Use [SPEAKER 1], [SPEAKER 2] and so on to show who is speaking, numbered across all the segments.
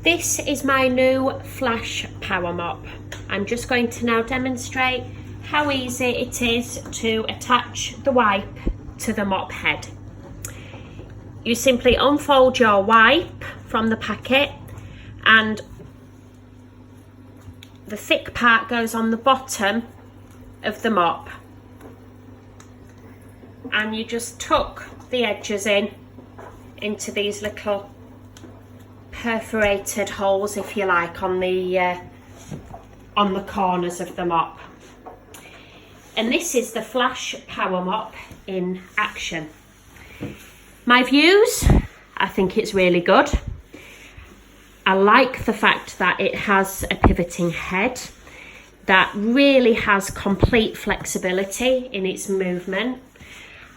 [SPEAKER 1] This is my new Flash Power Mop. I'm just going to now demonstrate how easy it is to attach the wipe to the mop head. You simply unfold your wipe from the packet and the thick part goes on the bottom of the mop, and you just tuck the edges into these little perforated holes, if you like, on the corners of the mop. And this is the Flash Power Mop in action. My views, I think it's really good. I like the fact that it has a pivoting head that really has complete flexibility in its movement.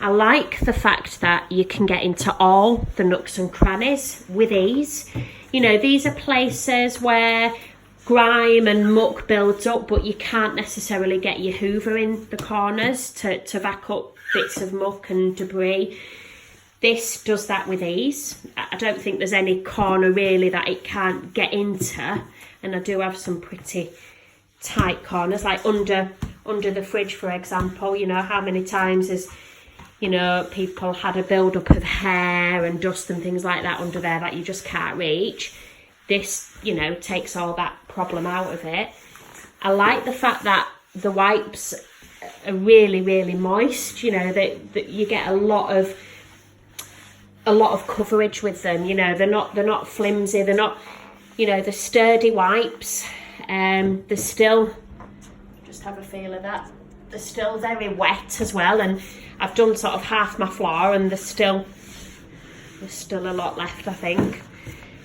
[SPEAKER 1] I like the fact that you can get into all the nooks and crannies with ease. You know, these are places where grime and muck builds up, but you can't necessarily get your hoover in the corners to vac up bits of muck and debris. This does that with ease. I don't think there's any corner really that it can't get into, and I do have some pretty tight corners, like under the fridge, for example. You know, how many times has, you know, people had a build-up of hair and dust and things like that under there that you just can't reach. This, you know, takes all that problem out of it. I like the fact that the wipes are really, really moist. You know, that you get a lot of coverage with them. You know, they're not flimsy. They're not, you know, they're sturdy wipes. They're still, just have a feel of that. They're still very wet as well, and I've done sort of half my floor, and there's still a lot left, I think.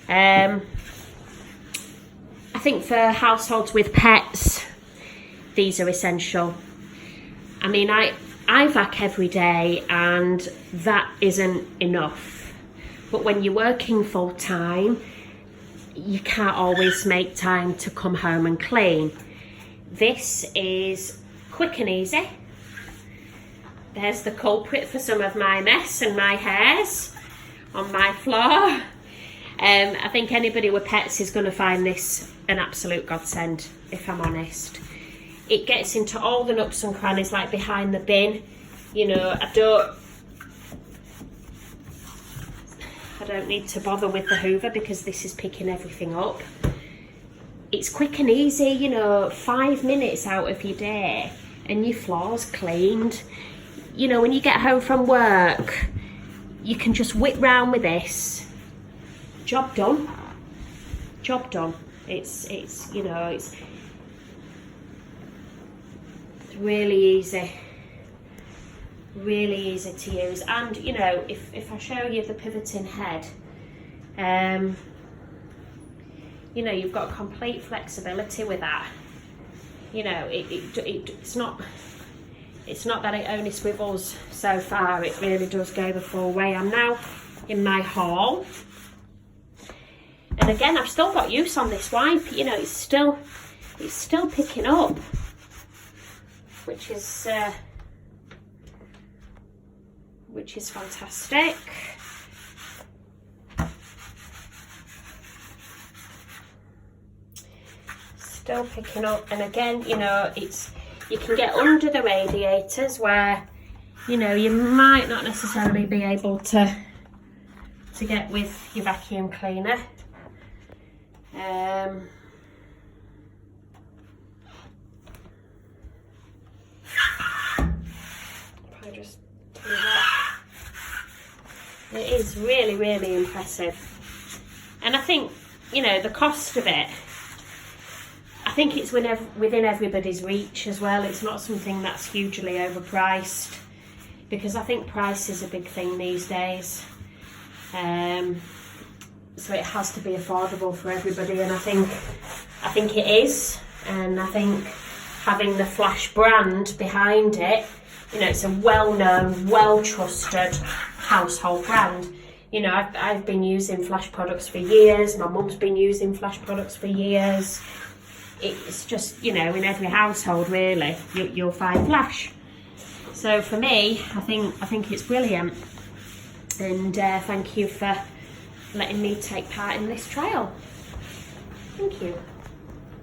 [SPEAKER 1] I think for households with pets, these are essential. I mean, I vac every day, and that isn't enough. But when you're working full time, you can't always make time to come home and clean. This is quick and easy. There's the culprit for some of my mess and my hairs on my floor. I think anybody with pets is going to find this an absolute godsend, if I'm honest. It gets into all the nooks and crannies, like behind the bin. You know, I don't need to bother with the hoover because this is picking everything up. It's quick and easy, you know, 5 minutes out of your day and your floor's cleaned. You know, when you get home from work, you can just whip round with this. Job done. Job done. It's you know, it's really easy. Really easy to use. And, you know, if I show you the pivoting head, you know, you've got complete flexibility with that. You know, it's not that it only swivels so far, it really does go the full way. I'm now in my hall, and again, I've still got use on this wipe. You know, it's still picking up, which is fantastic. Still picking up, and again, you know, you can get under the radiators where, you know, you might not necessarily be able to get with your vacuum cleaner. If I just do that, it is really, really impressive. And I think, you know, the cost of it, I think it's within everybody's reach as well. It's not something that's hugely overpriced, because I think price is a big thing these days. So it has to be affordable for everybody, and I think it is. And I think having the Flash brand behind it, you know, it's a well-known, well-trusted household brand. You know, I've been using Flash products for years. My mum's been using Flash products for years. It's just, you know, in every household really, you'll find Flash. So for me, I think it's brilliant. And thank you for letting me take part in this trial. Thank you.